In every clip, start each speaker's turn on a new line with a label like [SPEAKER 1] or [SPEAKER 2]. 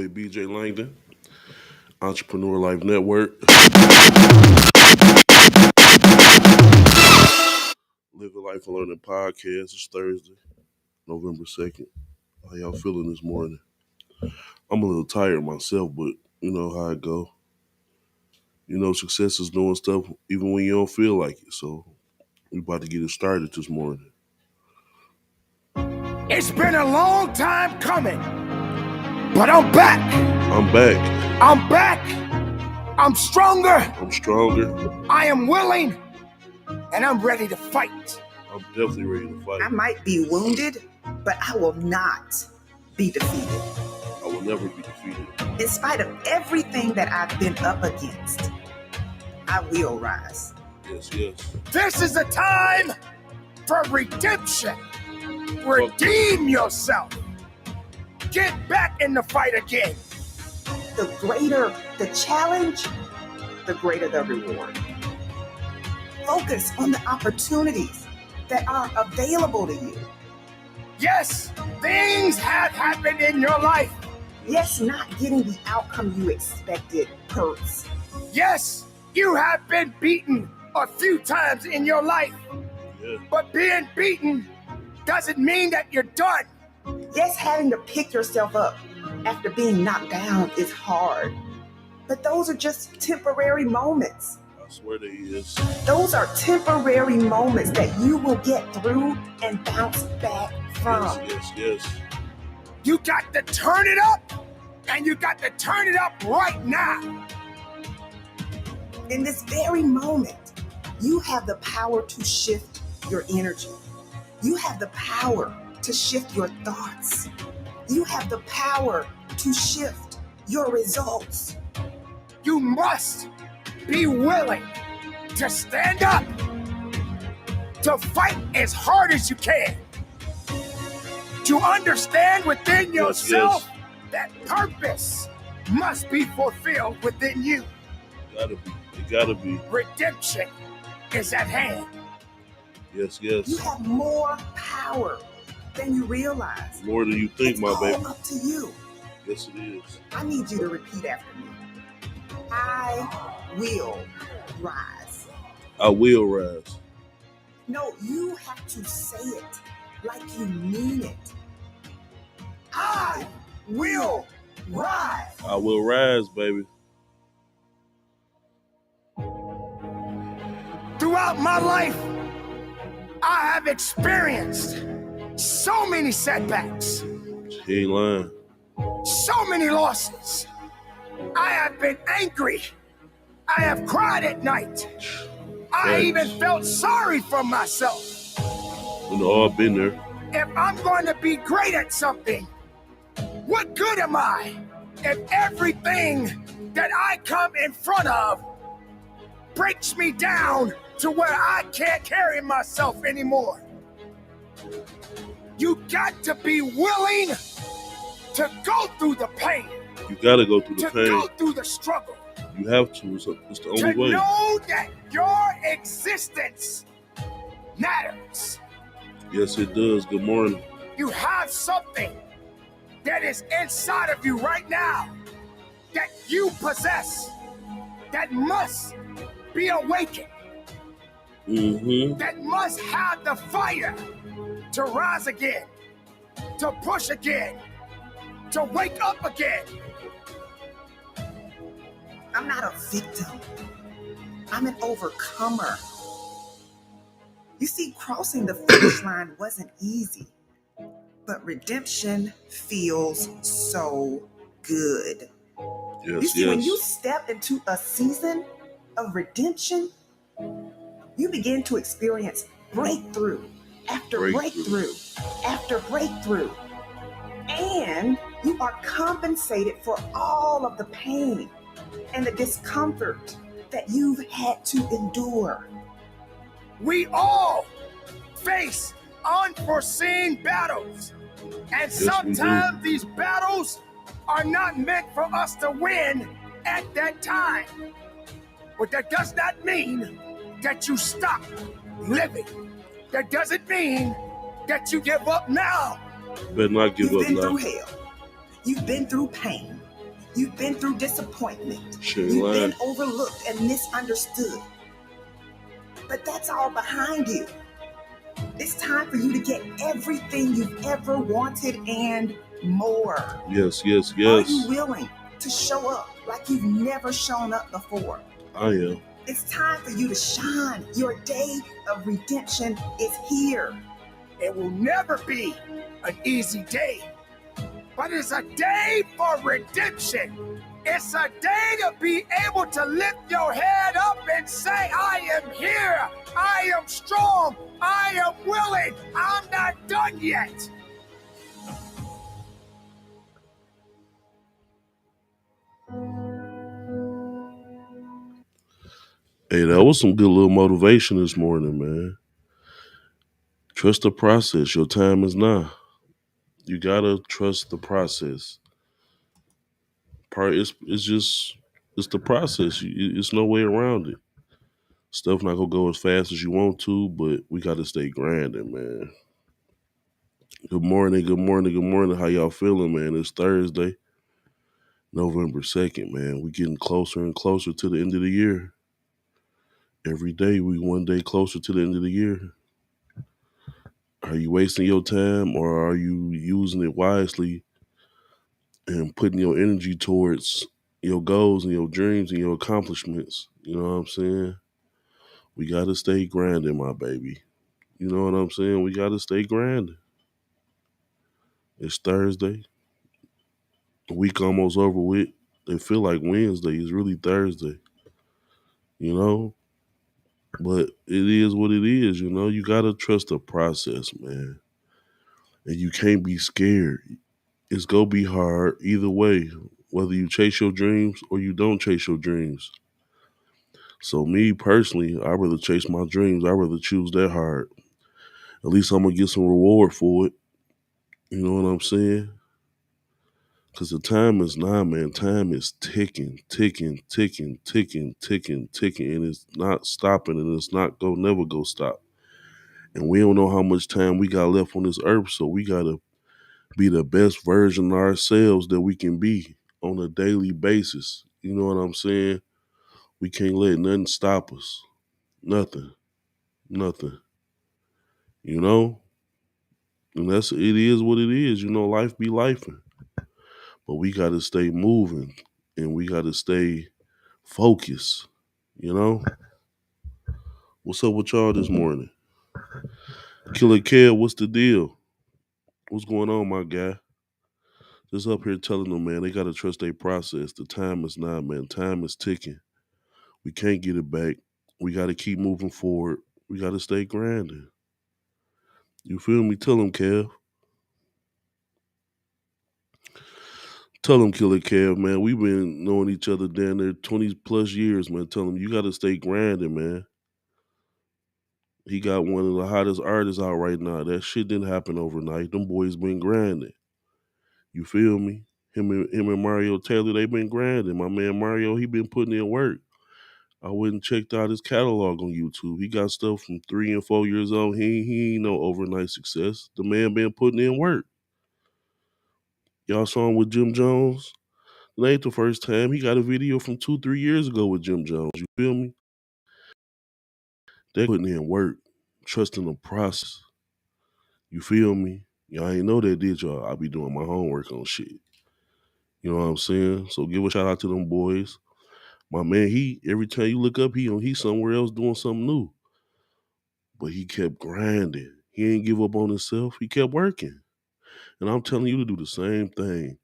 [SPEAKER 1] BJ Langdon, Entrepreneur Life Network, Living Life and Learning Podcast. It's Thursday, November 2nd. How y'all feeling this morning? I'm a little tired myself, but you know how it go. You know, success is doing stuff even when you don't feel like it. So we about to get it started this morning.
[SPEAKER 2] It's been a long time coming, but I'm back.
[SPEAKER 1] I'm back.
[SPEAKER 2] I'm back. I'm stronger.
[SPEAKER 1] I'm stronger.
[SPEAKER 2] I am willing, and I'm ready to fight.
[SPEAKER 1] I'm definitely ready to fight.
[SPEAKER 3] I might be wounded, but I will not be defeated.
[SPEAKER 1] I will never be defeated.
[SPEAKER 3] In spite of everything that I've been up against, I will rise.
[SPEAKER 1] Yes.
[SPEAKER 2] This is a time for redemption. Redeem yourself. Get back in the fight again.
[SPEAKER 3] The greater the challenge, the greater the reward. Focus on the opportunities that are available to you.
[SPEAKER 2] Yes, things have happened in your life.
[SPEAKER 3] Yes, not getting the outcome you expected hurts.
[SPEAKER 2] Yes, you have been beaten a few times in your life.
[SPEAKER 1] Yeah.
[SPEAKER 2] But being beaten doesn't mean that you're done.
[SPEAKER 3] Yes, having to pick yourself up after being knocked down is hard. But those are just temporary moments.
[SPEAKER 1] I swear they is.
[SPEAKER 3] Those are temporary moments that you will get through and bounce back from.
[SPEAKER 1] Yes.
[SPEAKER 2] You got to turn it up, and you got to turn it up right now.
[SPEAKER 3] In this very moment, you have the power to shift your energy. You have the power to shift your thoughts. You have the power to shift your results.
[SPEAKER 2] You must be willing to stand up, to fight as hard as you can, to understand within yourself that purpose must be fulfilled within you.
[SPEAKER 1] It gotta be.
[SPEAKER 2] Redemption is at hand.
[SPEAKER 1] Yes.
[SPEAKER 3] You have more power than you realize.
[SPEAKER 1] More than you think,
[SPEAKER 3] It's
[SPEAKER 1] my
[SPEAKER 3] all
[SPEAKER 1] baby.
[SPEAKER 3] up to you.
[SPEAKER 1] Yes, it is.
[SPEAKER 3] I need you to repeat after me. I will rise.
[SPEAKER 1] I will rise.
[SPEAKER 3] No, you have to say it like you mean it.
[SPEAKER 2] I will rise.
[SPEAKER 1] I will rise, baby.
[SPEAKER 2] Throughout my life, I have experienced so many setbacks,
[SPEAKER 1] He ain't lying.
[SPEAKER 2] so many losses. I have been angry. I have cried at night. I even felt sorry for myself.
[SPEAKER 1] We know all been there.
[SPEAKER 2] If I'm going to be great at something, what good am I if everything that I come in front of breaks me down to where I can't carry myself anymore? You got to be willing to go through the pain,
[SPEAKER 1] You gotta go through the
[SPEAKER 2] to
[SPEAKER 1] pain.
[SPEAKER 2] go through the struggle,
[SPEAKER 1] You have to. It's the only
[SPEAKER 2] to
[SPEAKER 1] way.
[SPEAKER 2] know that your existence matters.
[SPEAKER 1] Yes, it does. Good morning.
[SPEAKER 2] You have something that is inside of you right now that you possess, that must be awakened,
[SPEAKER 1] Mm-hmm.
[SPEAKER 2] that must have the fire to rise again, to push again, to wake up again.
[SPEAKER 3] I'm not a victim. I'm an overcomer. You see, crossing the finish line wasn't easy, but redemption feels so good. You
[SPEAKER 1] Yes.
[SPEAKER 3] see, when you step into a season of redemption, you begin to experience breakthrough after breakthrough after breakthrough. And you are compensated for all of the pain and the discomfort that you've had to endure.
[SPEAKER 2] We all face unforeseen battles, and sometimes these battles are not meant for us to win at that time. But that does not mean that you stop living. That doesn't mean that you give up now.
[SPEAKER 1] Better not give
[SPEAKER 3] You've
[SPEAKER 1] up
[SPEAKER 3] been
[SPEAKER 1] now.
[SPEAKER 3] through hell. You've been through pain. You've been through disappointment.
[SPEAKER 1] Shit,
[SPEAKER 3] You've
[SPEAKER 1] lying.
[SPEAKER 3] been overlooked and misunderstood. But that's all behind you. It's time for you to get everything you've ever wanted and more.
[SPEAKER 1] Yes.
[SPEAKER 3] Are you willing to show up like you've never shown up before?
[SPEAKER 1] I am.
[SPEAKER 3] It's time for you to shine. Your day of redemption is here.
[SPEAKER 2] It will never be an easy day, but it's a day for redemption. It's a day to be able to lift your head up and say, I am here. I am strong. I am willing. I'm not done yet.
[SPEAKER 1] Hey, that was some good little motivation this morning, man. Trust the process. Your time is now. You gotta trust the process. It's the process. It's no way around it. Stuff not gonna go as fast as you want to, but we gotta stay grinding, man. Good morning. How y'all feeling, man? It's Thursday, November 2nd, man. We getting closer and closer to the end of the year. Every day we one day closer to the end of the year. Are you wasting your time, or are you using it wisely and putting your energy towards your goals and your dreams and your accomplishments? You know what I'm saying? We got to stay grinding, my baby. You know what I'm saying? We got to stay grinding. It's Thursday. The week almost over with. It feel like Wednesday. It's really Thursday. You know? But it is what it is, you know? You got to trust the process, man. And you can't be scared. It's going to be hard either way, whether you chase your dreams or you don't chase your dreams. So me personally, I'd rather chase my dreams. I'd rather choose that hard. At least I'm going to get some reward for it. You know what I'm saying? Because the time is now, man. Time is ticking. And it's not stopping, and it's not going to never go stop. And we don't know how much time we got left on this earth, so we got to be the best version of ourselves that we can be on a daily basis. You know what I'm saying? We can't let nothing stop us. Nothing. You know? And it is what it is. You know, life be lifing. But we got to stay moving, and we got to stay focused. You know? What's up with y'all this morning? Killer Kev, what's the deal? What's going on, my guy? Just up here telling them, man, they got to trust their process. The time is now, man. Time is ticking. We can't get it back. We got to keep moving forward. We got to stay grinding. You feel me? Tell them, Kev. Tell them, Killer Kev, man. We've been knowing each other down there 20 plus years, man. Tell them you got to stay grinding, man. He got one of the hottest artists out right now. That shit didn't happen overnight. Them boys been grinding. You feel me? Him and Mario Taylor, they been grinding. My man Mario, he been putting in work. I went and checked out his catalog on YouTube. He got stuff from 3 and 4 years old. He ain't no overnight success. The man been putting in work. Y'all saw him with Jim Jones? It ain't the first time. He got a video from 2-3 years ago with Jim Jones. You feel me? They putting in work, trusting the process. You feel me? Y'all ain't know that, did y'all? I be doing my homework on shit. You know what I'm saying? So give a shout out to them boys. My man, every time you look up, he's somewhere else doing something new. But he kept grinding. He ain't give up on himself. He kept working. And I'm telling you to do the same thing.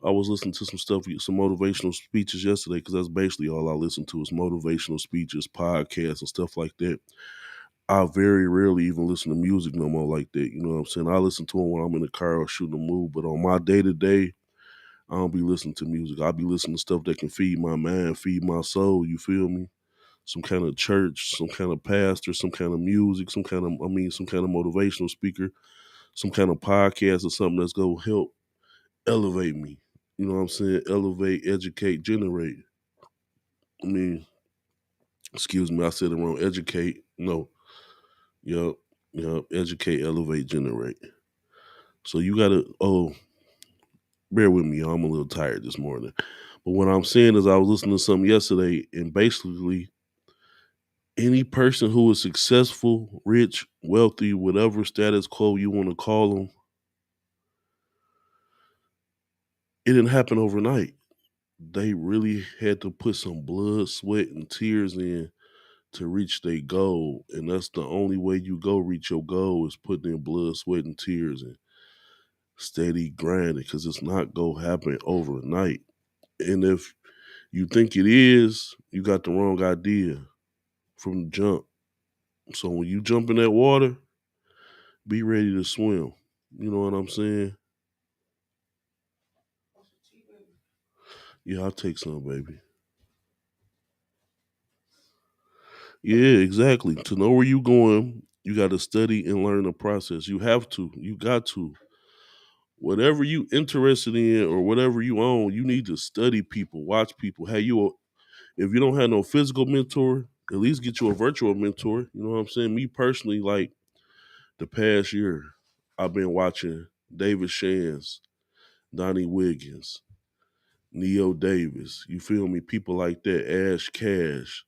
[SPEAKER 1] I was listening to some stuff, some motivational speeches yesterday, because that's basically all I listen to is motivational speeches, podcasts, and stuff like that. I very rarely even listen to music no more like that. You know what I'm saying? I listen to them when I'm in the car or shooting a move, but on my day-to-day, I don't be listening to music. I be listening to stuff that can feed my mind, feed my soul, you feel me? Some kind of church, some kind of pastor, some kind of music, some kind of motivational speaker, some kind of podcast or something that's going to help elevate me. You know what I'm saying? Elevate, educate, generate. Excuse me, I said it wrong. Educate. No. Yup. Educate, elevate, generate. So you got to, bear with me, I'm a little tired this morning. But what I'm saying is I was listening to something yesterday, and basically any person who is successful, rich, wealthy, whatever status quo you want to call them, it didn't happen overnight. They really had to put some blood, sweat, and tears in to reach their goal. And that's the only way you go reach your goal is putting in blood, sweat, and tears and steady grinding, because it's not going to happen overnight. And if you think it is, you got the wrong idea from the jump. So when you jump in that water, be ready to swim. You know what I'm saying? Yeah, I'll take some, baby. Yeah, exactly. To know where you're going, you got to study and learn the process. You have to. You got to. Whatever you interested in or whatever you own, you need to study people, watch people. If you don't have no physical mentor, at least get you a virtual mentor. You know what I'm saying? Me personally, like the past year, I've been watching David Shands, Donnie Wiggins, Neo Davis. You feel me? People like that. Ash Cash,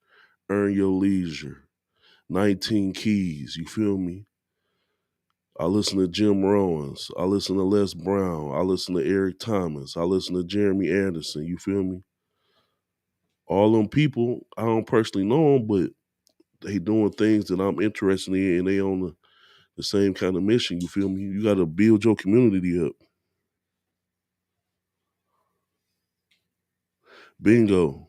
[SPEAKER 1] Earn Your Leisure, 19 Keys. You feel me? I listen to Jim Rohns. I listen to Les Brown. I listen to Eric Thomas. I listen to Jeremy Anderson. You feel me? All them people, I don't personally know them, but they doing things that I'm interested in, and they on the same kind of mission. You feel me? You got to build your community up. Bingo.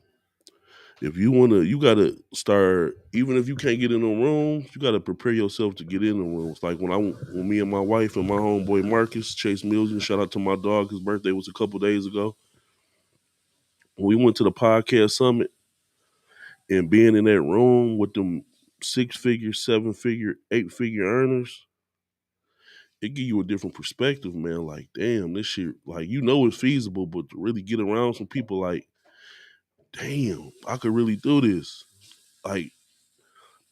[SPEAKER 1] If you want to, you got to start, even if you can't get in the rooms, you got to prepare yourself to get in the rooms. Like when me and my wife and my homeboy Marcus, Chase Million, shout out to my dog, his birthday was a couple days ago. When we went to the podcast summit and being in that room with them 6-figure, 7-figure, 8-figure earners, it give you a different perspective, man. Like, damn, this shit, like, you know it's feasible, but to really get around some people like, damn, I could really do this. Like,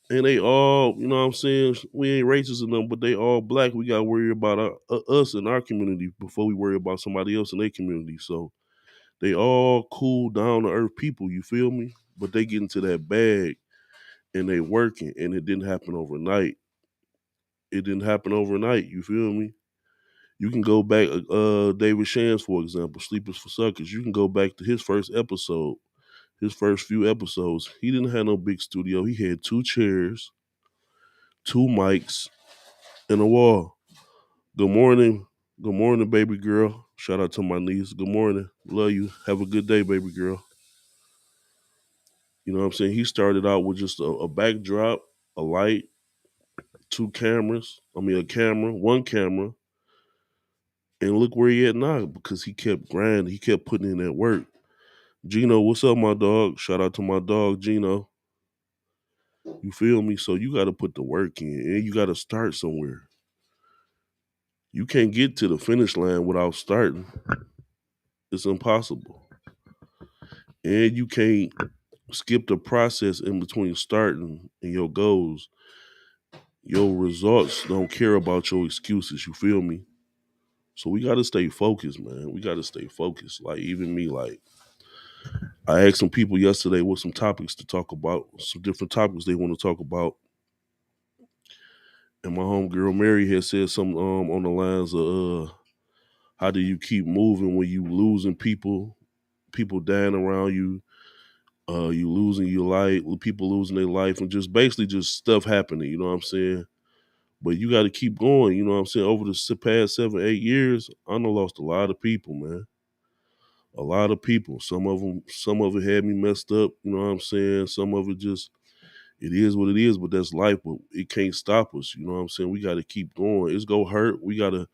[SPEAKER 1] and they all, you know what I'm saying? We ain't racist enough, but they all black. We got to worry about us in our community before we worry about somebody else in their community. So they all cool, down to earth people, you feel me? But they get into that bag and they working, and it didn't happen overnight. It didn't happen overnight, you feel me? You can go back, David Shands, for example, Sleepers for Suckers. You can go back to his first episode, his first few episodes. He didn't have no big studio. He had 2 chairs, 2 mics, and a wall. Good morning. Good morning, baby girl. Shout out to my niece. Good morning. Love you. Have a good day, baby girl. You know what I'm saying? He started out with just a backdrop, a light, 2 cameras. A camera, 1 camera. And look where he at now, because he kept grinding. He kept putting in that work. Gino, what's up, my dog? Shout out to my dog, Gino. You feel me? So you got to put the work in, and you got to start somewhere. You can't get to the finish line without starting. It's impossible. And you can't skip the process in between starting and your goals. Your results don't care about your excuses. You feel me? So we got to stay focused, man. We got to stay focused. Like, even me, like, I asked some people yesterday what some topics to talk about, some different topics they want to talk about. And my homegirl Mary had said something on the lines of how do you keep moving when you losing people dying around you, you losing your life, people losing their life, and just basically just stuff happening, you know what I'm saying? But you got to keep going, you know what I'm saying? Over the past 7, 8 years, I done lost a lot of people, man. A lot of people. Some of it had me messed up, you know what I'm saying? Some of it just, it is what it is, but that's life. But it can't stop us, you know what I'm saying? We got to keep going. It's going to hurt. We got to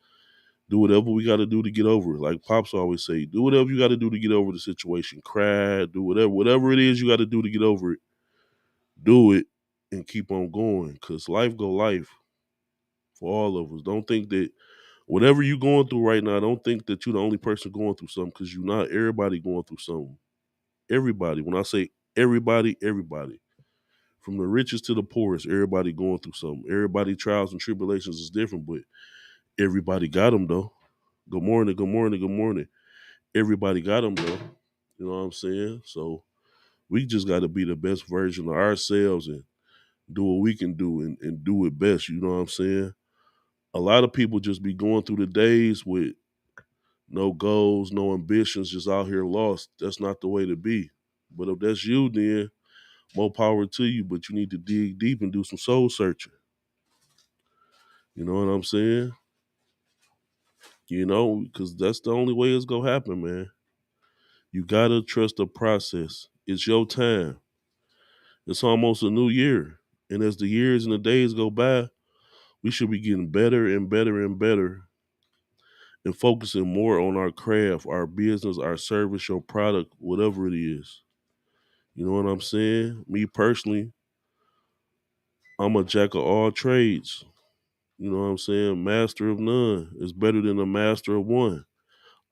[SPEAKER 1] do whatever we got to do to get over it. Like Pops always say, do whatever you got to do to get over the situation. Cry, do whatever it is you got to do to get over it. Do it and keep on going, because life go life for all of us. Don't think that whatever you're going through right now, don't think that you're the only person going through something, because you're not. Everybody going through something. Everybody. When I say everybody, everybody. From the richest to the poorest, everybody going through something. Everybody trials and tribulations is different, but everybody got them, though. Good morning, good morning, good morning. everybody got them though. You know what I'm saying? So we just got to be the best version of ourselves and do what we can do and do it best. You know what I'm saying? A lot of people just be going through the days with no goals, no ambitions, just out here lost. That's not the way to be. But if that's you, then more power to you. But you need to dig deep and do some soul searching. You know what I'm saying? You know, because that's the only way it's going to happen, man. You got to trust the process. It's your time. It's almost a new year. And as the years and the days go by, we should be getting better and better and better and focusing more on our craft, our business, our service, your product, whatever it is. You know what I'm saying? Me personally, I'm a jack of all trades. You know what I'm saying? Master of none is better than a master of one.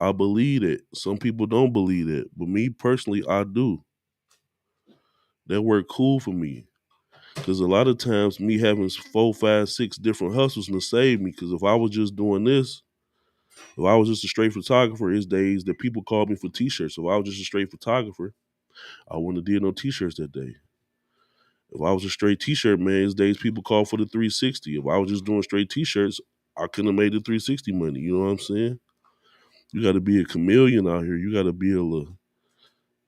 [SPEAKER 1] I believe it. Some people don't believe it, but me personally, I do. That work cool for me. Because a lot of times me having 4, 5, 6 different hustles to save me. Because if I was just doing this, if I was just a straight photographer, it's days that people called me for t-shirts. If I was just a straight photographer, I wouldn't have did no t-shirts that day. If I was a straight t-shirt man, it's days people call for the 360. If I was just doing straight t-shirts, I couldn't have made the 360 money. You know what I'm saying? You got to be a chameleon out here. You got to be able to,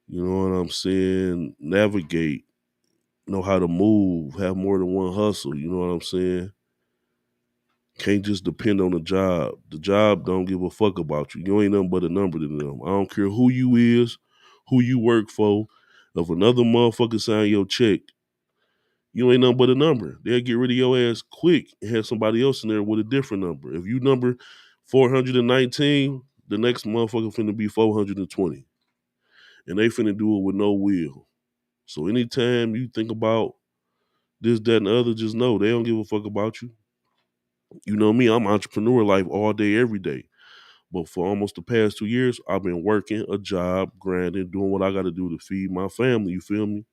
[SPEAKER 1] you know what I'm saying, navigate, know how to move, have more than one hustle. You know what I'm saying? Can't just depend on the job. The job don't give a fuck about you. You ain't nothing but a number to them. I don't care who you is, who you work for. If another motherfucker sign your check, you ain't nothing but a number. They'll get rid of your ass quick and have somebody else in there with a different number. If you number 419, the next motherfucker finna be 420. And they finna do it with no will. So anytime you think about this, that, and the other, just know they don't give a fuck about you. You know me, I'm entrepreneur life all day, every day. But for almost the past 2 years, I've been working a job, grinding, doing what I got to do to feed my family. You feel me?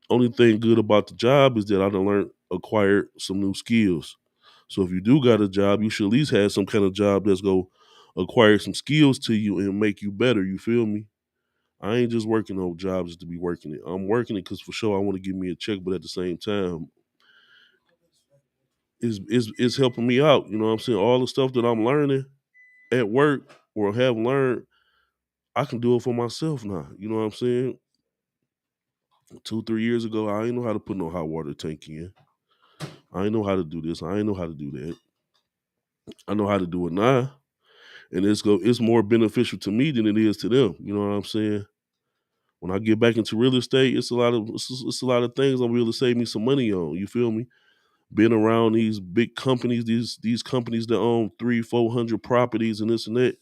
[SPEAKER 1] Only thing good about the job is that I done acquired some new skills. So if you do got a job, you should at least have some kind of job that's go acquire some skills to you and make you better. You feel me? I ain't just working on jobs just to be working it. I'm working it because for sure I want to give me a check, but at the same time, it's helping me out. You know what I'm saying? All the stuff that I'm learning at work or have learned, I can do it for myself now. You know what I'm saying? 2, 3 years ago, I didn't know how to put no hot water tank in. I didn't know how to do this. I didn't know how to do that. I know how to do it now. And it's more beneficial to me than it is to them. You know what I'm saying? When I get back into real estate, it's a lot of things I'm able to save me some money on. You feel me? Being around these big companies, these companies that own 300, 400 properties and this and that,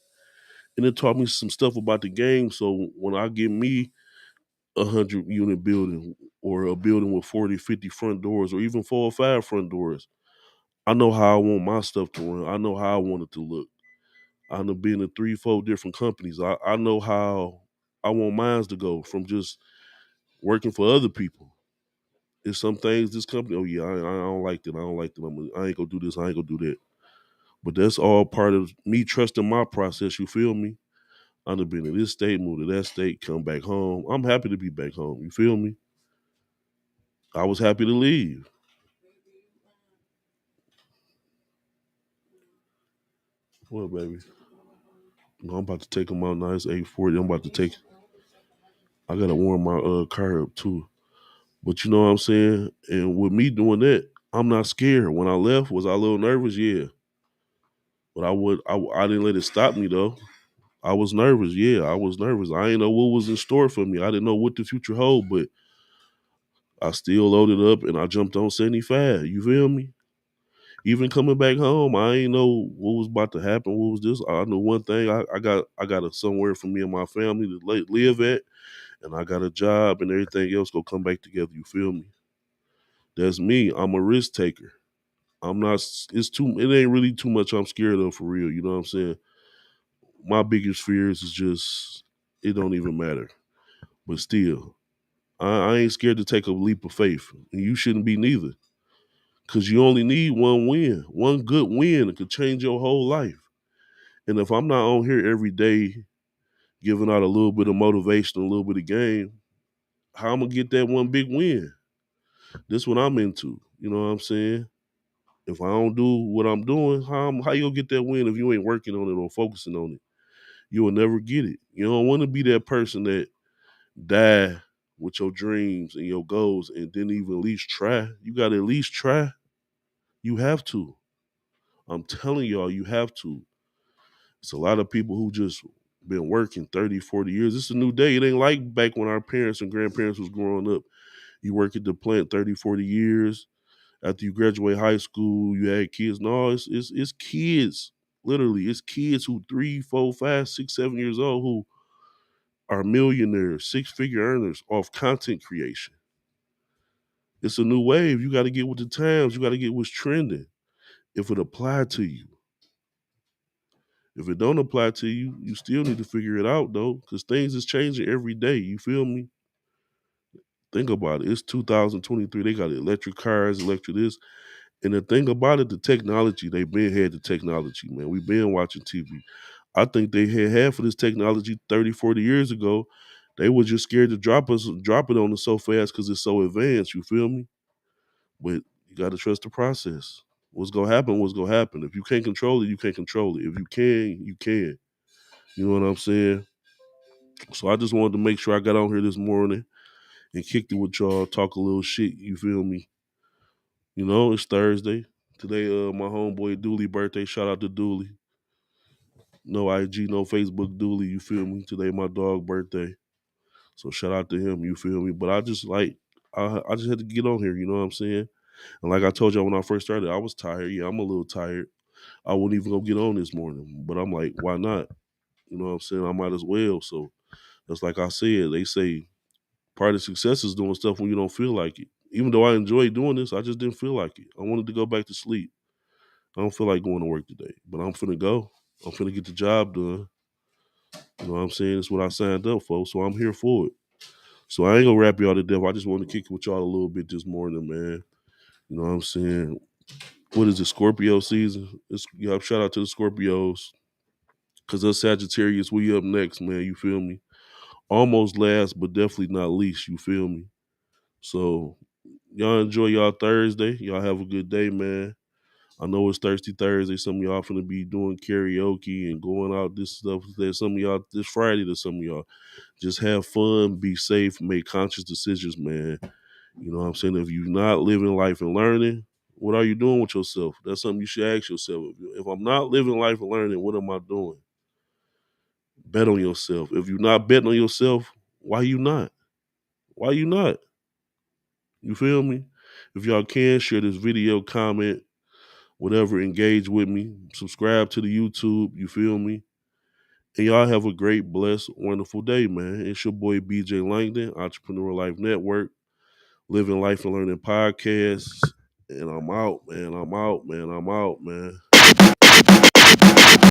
[SPEAKER 1] and it taught me some stuff about the game. So when I get me 100-unit building or a building with 40, 50 front doors, or even 4 or 5 front doors, I know how I want my stuff to run. I know how I want it to look. I know being in 3, 4 different companies. I know how I want mine to go from just working for other people. There's some things this company, oh yeah, I don't like that. I don't like that. I ain't gonna do this. I ain't gonna do that. But that's all part of me trusting my process. You feel me? I done been in this state, moved to that state, come back home. I'm happy to be back home. You feel me? I was happy to leave. What, baby? No, I'm about to take them out now. It's 8:40. I'm about to take. I gotta warm my car up too. But you know what I'm saying? And with me doing that, I'm not scared. When I left, was I a little nervous? Yeah. But I didn't let it stop me though. I was nervous. Yeah, I was nervous. I didn't know what was in store for me. I didn't know what the future hold, but I still loaded up and I jumped on 75. You feel me? Even coming back home, I ain't know what was about to happen. What was this? I knew one thing. I got a somewhere for me and my family to live at, and I got a job, and everything else go come back together. You feel me? That's me. I'm a risk taker. I'm not. It ain't really too much I'm scared of for real. You know what I'm saying? My biggest fears is just it don't even matter. But still, I ain't scared to take a leap of faith, and you shouldn't be neither. Cause you only need one win, one good win that could change your whole life. And if I'm not on here every day giving out a little bit of motivation, a little bit of game, how I'm going to get that one big win? This what I'm into. You know what I'm saying? If I don't do what I'm doing, how you going to get that win if you ain't working on it or focusing on it? You will never get it. You don't want to be that person that die with your dreams and your goals and didn't even at least try. You got to at least try. You have to. I'm telling y'all, you have to. It's a lot of people who just been working 30, 40 years. It's a new day. It ain't like back when our parents and grandparents was growing up. You work at the plant 30, 40 years. After you graduate high school, you had kids. No, it's kids. Literally, it's kids who 3, 4, 5, 6, 7 years old who are millionaires, 6-figure earners off content creation. It's a new wave. You got to get with the times. You got to get what's trending. If it applied to you. If it don't apply to you, you still need to figure it out, though, because things is changing every day. You feel me? Think about it. It's 2023. They got electric cars, electric this. And the thing about it, the technology, they been had the technology, man. We've been watching TV. I think they had half of this technology 30, 40 years ago. They were just scared to drop it on us so fast because it's so advanced. You feel me? But you got to trust the process. What's going to happen, what's going to happen. If you can't control it, you can't control it. If you can, you can. You know what I'm saying? So I just wanted to make sure I got on here this morning and kicked it with y'all, talk a little shit, you feel me? You know, it's Thursday. Today, my homeboy Dooley birthday. Shout out to Dooley. No IG, no Facebook Dooley, you feel me? Today my dog birthday. So shout out to him, you feel me? But I just I just had to get on here, you know what I'm saying? And like I told y'all when I first started, I was tired. Yeah, I'm a little tired. I wouldn't even go get on this morning. But I'm like, why not? You know what I'm saying? I might as well. So that's like I said, they say part of success is doing stuff when you don't feel like it. Even though I enjoy doing this, I just didn't feel like it. I wanted to go back to sleep. I don't feel like going to work today, but I'm finna go. I'm finna get the job done. You know what I'm saying? It's what I signed up for, so I'm here for it. So I ain't gonna wrap y'all to death. I just want to kick it with y'all a little bit this morning, man. You know what I'm saying? What is it, Scorpio season? Shout out to the Scorpios. Cause us Sagittarius, we up next, man. You feel me? Almost last, but definitely not least. You feel me? So y'all enjoy y'all Thursday. Y'all have a good day, man. I know it's Thirsty Thursday. Some of y'all finna be doing karaoke and going out this stuff. Some of y'all this Friday to some of y'all. Just have fun, be safe, make conscious decisions, man. You know what I'm saying? If you're not living life and learning, what are you doing with yourself? That's something you should ask yourself. If I'm not living life and learning, what am I doing? Bet on yourself. If you're not betting on yourself, why you not? Why you not? You feel me? If y'all can, share this video, comment, whatever, engage with me. Subscribe to the YouTube, you feel me? And y'all have a great, blessed, wonderful day, man. It's your boy BJ Langdon, Entrepreneur Life Network, Living Life and Learning Podcast. And I'm out, man. I'm out, man.